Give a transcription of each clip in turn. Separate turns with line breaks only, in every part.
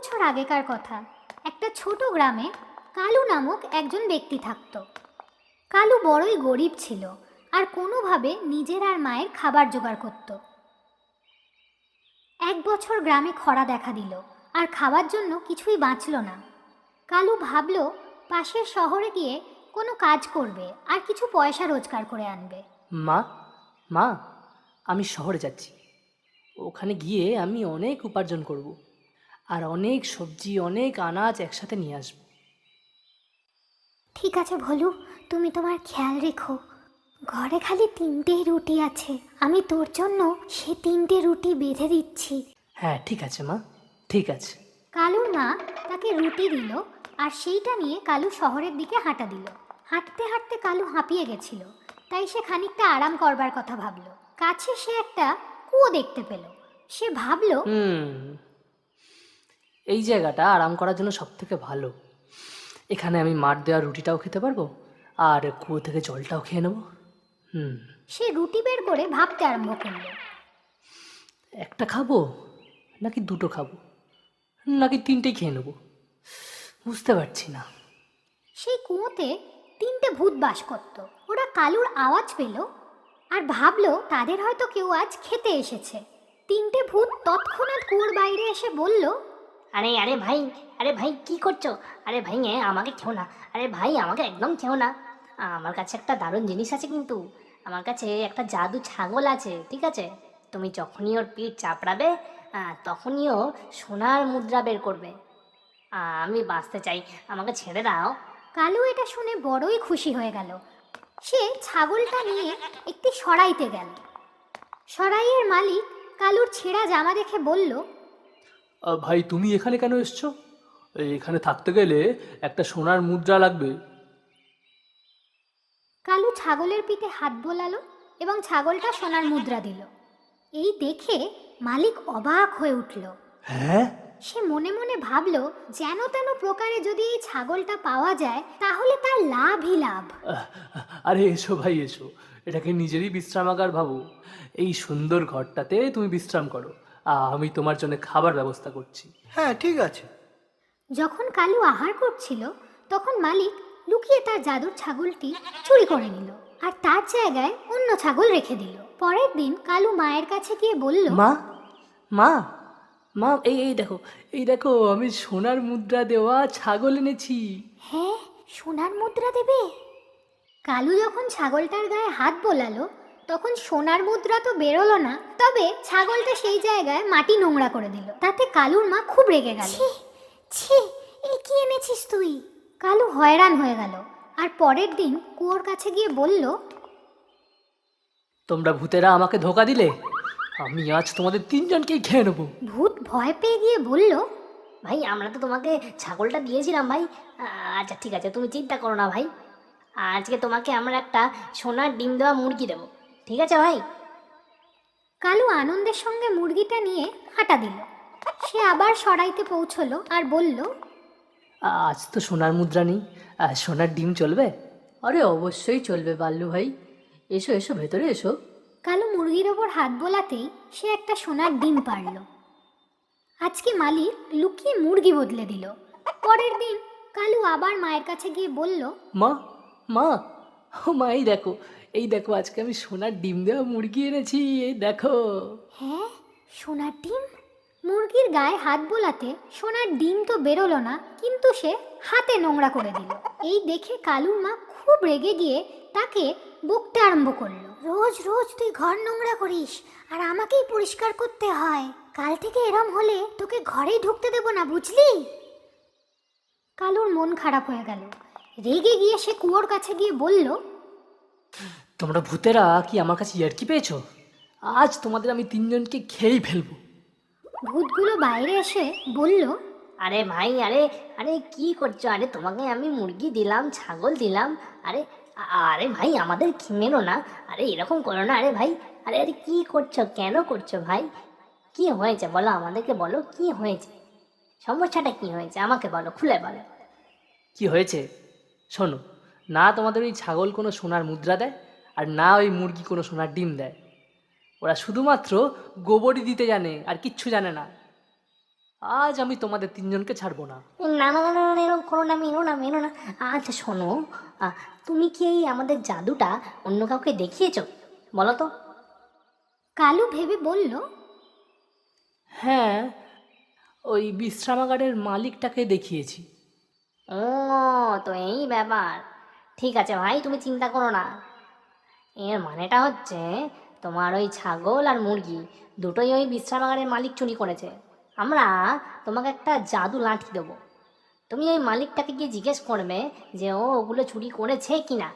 বছর আগেকার কথা। একটা ছোট গ্রামে কালু নামক একজন ব্যক্তি থাকত। কালু বড়ই গরিব ছিল আর কোনোভাবে নিজের আর মায়ের খাবার জোগাড় করত। এক বছর গ্রামে খরা দেখা দিল আর খাওয়ার জন্য কিছুই বাঁচল না। কালু ভাবল পাশের শহরে গিয়ে কোনো কাজ করবে আর কিছু পয়সা রোজগার করে আনবে।
মা, মা, আমি শহরে যাচ্ছি। ওখানে গিয়ে আমি অনেক উপার্জন করব আর অনেক সবজি, অনেক আনাজ একসাথে নিয়ে আসব।
ঠিক আছে ভলু, তুমি তোমার খেয়াল রেখো। ঘরে খালি 3টেই রুটি আছে, আমি তোর জন্য সে 3টে রুটি বেঁধে দিচ্ছি।
হ্যাঁ, ঠিক আছে মা, ঠিক আছে।
কালুর মা তাকে রুটি দিল আর সেইটা নিয়ে কালু শহরের দিকে হাঁটা দিল। হাঁটতে হাঁটতে কালু হাঁপিয়ে গেছিল, তাই সে খানিকটা আরাম করবার কথা ভাবলো। কাছে সে একটা কুয়ো দেখতে পেল। সে ভাবল,
এই জায়গাটা আরাম করার জন্য সব থেকে ভালো। এখানে আমি মার দেওয়া রুটিটাও খেতে পারবো আর কুয়ো থেকে জলটাও খেয়ে নেবো।
সে রুটি বের করে ভাবতে আরম্ভ করলো।
একটা খাবো নাকি দুটো খাবো নাকি তিনটেই খেয়ে নেবো, বুঝতে পারছি না।
সেই কুয়োতে 3টে ভূত বাস করত। ওরা কালুর আওয়াজ পেল আর ভাবলো তাদের হয়তো কেউ আজ খেতে এসেছে। 3টে ভূত তৎক্ষণাৎ কুয়োর বাইরে এসে বলল,
আরে আরে ভাই, আরে ভাই কি করছো? আরে ভাই আমাকে খেও না, আরে ভাই আমাকে একদম খেও না। আমার কাছে একটা দারুণ জিনিস আছে, কিন্তু আমার কাছে একটা জাদু ছাগল আছে, ঠিক আছে? তুমি যখনই ওর পিঠ চাপড়াবে তখনই ও সোনার মুদ্রা বের করবে। আমি বাঁচতে চাই, আমাকে ছেড়ে দাও।
কালু এটা শুনে বড়ই খুশি হয়ে গেল। সে ছাগলটা নিয়ে একটি সরাইতে গেল। সরাইয়ের মালিক কালুর ছেঁড়া জামা দেখে বলল,
ভাই, তুমি এখানে কেন এসছো? এখানে থাকতে গেলে একটা সোনার মুদ্রা লাগবে।
কালু ছাগলের পিঠে হাত বোলালো এবং ছাগলটা সোনার মুদ্রা দিল। এই দেখে মালিক অবাক হয়ে উঠল।
হ্যাঁ?
সে মনে মনে ভাবল, যেন তেন প্রকারে যদি এই ছাগলটা পাওয়া যায় তাহলে তার লাভই লাভ।
আরে এসো ভাই, এসো। এটাকে নিজেরই বিশ্রামাগার ভাবো। এই সুন্দর ঘরটাতে তুমি বিশ্রাম করো, আমি তোমার জন্য খাবার ব্যবস্থা করছি।
হ্যাঁ, ঠিক আছে।
যখন কালু আহার করছিল তখন মালিক লুকিয়ে তার জাদুর ছাগলটি চুরি করে নিল আর তার জায়গায় অন্য ছাগল রেখে দিল। পরের দিন কালু মায়ের কাছে গিয়ে বলল,
মা, মা, মা, এই এই দেখো, এই দেখো, আমি সোনার মুদ্রা দেওয়া ছাগল এনেছি।
হ্যাঁ, সোনার মুদ্রা দেবে? কালু যখন ছাগলটার গায়ে হাত বোলালো তখন সোনার মুদ্রা তো বেরোলো না, তবে ছাগলটা সেই জায়গায় মাটি নোংরা করে দিল। তাতে কালুর মা খুব রেগে গেল। ছি, এ কি এনেছিস তুই? কালু হয়রান হয়ে গেল আর পরের দিন কুয়োর কাছে গিয়ে বলল,
তোমরা ভূতেরা আমাকে ধোকা দিলে, আমি আজ তোমাদের তিনজনকেই খেয়ে নেবো।
ভূত ভয় পেয়ে গিয়ে বলল,
ভাই আমরা তো তোমাকে ছাগলটা দিয়েছিলাম ভাই। আচ্ছা ঠিক আছে, তুমি চিন্তা করো না ভাই, আজকে তোমাকে আমরা একটা সোনার ডিম দেওয়া মুরগি দেবো, ঠিক আছে ভাই?
কালু আনন্দের সঙ্গে মুরগিটা নিয়ে হাঁটা দিল। সে আবার সরাইতে পৌঁছলো আর বলল,
আজ তো সোনার মুদ্রা নেই, সোনার ডিম চলবে?
আরে অবশ্যই চলবে বাল্লু ভাই, এসো এসো ভেতরে এসো।
কালু মুরগির ওপর হাত বোলাতেই সে একটা সোনার ডিম পারল। আজকে মালিক লুকিয়ে মুরগি বদলে দিল। পরের দিন কালু আবার মায়ের কাছে গিয়ে বলল,
মা, মা, ও মা, এই দেখো, এই দেখো, আজকে আমি সোনার ডিম দেওয়া মুরগি এনেছি, এই দেখো।
হ্যাঁ, সোনার ডিম? মুরগির গায়ে হাত বোলাতে সোনার ডিম তো বেরোলো না, কিন্তু সে হাতে নোংরা করে দিল। এই দেখে কালুর মা খুব রেগে গিয়ে তাকে বকতে আরম্ভ করলো। রোজ রোজ তুই ঘর নোংরা করিস আর আমাকেই পরিষ্কার করতে হয়। কাল থেকে এরম হলে তোকে ঘরেই ঢুকতে দেব না, বুঝলি? কালুর মন খারাপ হয়ে গেল। রেগে গিয়ে সে কুয়োর কাছে গিয়ে বলল,
তোমরা ভূতেরা কি আমার কাছে ইয়ার্কি পেয়েছো? আজ তোমাদের আমি তিনজনকে খেয়েই ফেলবো।
ভূতগুলো বাইরে এসে বলল,
আরে ভাই, আরে আরে কি করছো? আরে তোমাকে আমি মুরগি দিলাম, ছাগল দিলাম, আরে আরে ভাই আমাদের মেরো না, আরে এরকম করো না, আরে ভাই, আরে আরে কি করছো, কেন করছো ভাই? কি হয়েছে বলো, আমাদেরকে বলো কি হয়েছে, সমস্যাটা কি হয়েছে আমাকে বলো, খুলে বলো।
কি হয়েছে শোনো, না তোমাদের ওই ছাগল কোনো সোনার মুদ্রা দেয় আর না ওই মুরগি কোনো সোনার ডিম দেয়। ওরা শুধুমাত্র গোবরই দিতে জানে আর কিচ্ছু জানে না। আজ আমি তোমাদের তিনজনকে ছাড়বো না।
না না না না না, এরকম করো না, মেরো না মেরো না। আচ্ছা শোনো, তুমি কি এই আমাদের জাদুটা অন্য কাউকে দেখিয়েছো বলো তো?
কালু ভেবে বলল,
হ্যাঁ, ওই বিশ্রামাগারের মালিকটাকে দেখিয়েছি।
ও, তো এই ব্যাপার। ঠিক আছে ভাই, তুমি চিন্তা করো না। এর মানেটা হচ্ছে তোমার ওই ছাগল আর মুরগি দুটোই ওই বিশ্রামাগারের মালিক চুরি করেছে। আমরা তোমাকে একটা জাদু লাঠি দেবো। তুমি ওই মালিকটাকে গিয়ে জিজ্ঞেস করবে যে ও ওগুলো চুরি করেছে কি না।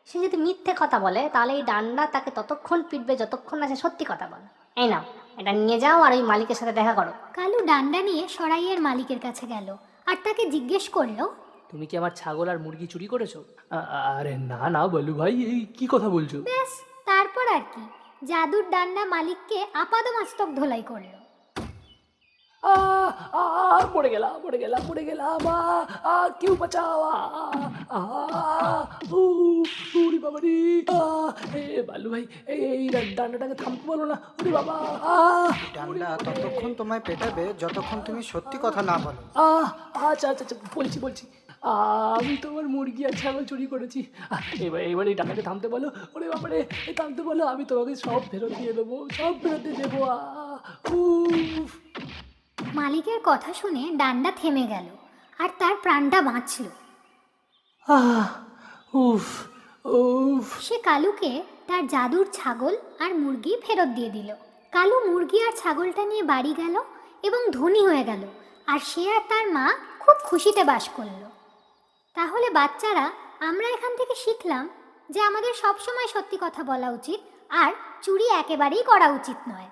সে যদি মিথ্যে কথা বলে তাহলে এই ডান্ডা তাকে ততক্ষণ পিটবে যতক্ষণ না সে সত্যি কথা বলে। এই নাও, এটা নিয়ে যাও আর ওই মালিকের সাথে দেখা করো।
কালু ডান্ডা নিয়ে সরাইয়ের মালিকের কাছে গেল আর তাকে জিজ্ঞেস করলো,
তুমি কি আমার ছাগল আর মুরগি চুরি করেছো?
আরে না না বলু ভাই, এই কি কথা বলছো?
ব্যাস তারপর আর কি, জাদুর ডান্ডা মালিককে আপাদমস্তক ধোলাই করলো।
পড়ে গেলাম পড়ে গেলাম পড়ে গেলাম, কেউ বাঁচাও! ওরে বাবা রে! এ বালু ভাই, এই ডান্ডাটাকে থামতে বলো না। ওরে বাবা!
ডান্ডা ততক্ষণ তোমায় পেটাবে যতক্ষণ তুমি সত্যি কথা না বলো।
আচ্ছা আচ্ছা আচ্ছা, বলছি বলছি। আমি তোমার মুরগি আর ছাগল চুরি করেছি। এবার এই ডান্ডাকে থামতে বলো। ওরে বাবারে, থামতে বলো, আমি তোমাকে সব ফেরত দিয়ে দেবো, সব ফেরত দিয়ে দেবো। উফ!
মালিকের কথা শুনে ডান্ডা থেমে গেল আর তার প্রাণটা বাঁচল।
উফ উফ!
সে কালুকে তার জাদুর ছাগল আর মুরগি ফেরত দিয়ে দিল। কালু মুরগি আর ছাগলটা নিয়ে বাড়ি গেল এবং ধনী হয়ে গেল, আর সে আর তার মা খুব খুশিতে বাস করলো। তাহলে বাচ্চারা, আমরা এখান থেকে শিখলাম যে আমাদের সবসময় সত্যি কথা বলা উচিত আর চুরি একেবারেই করা উচিত নয়।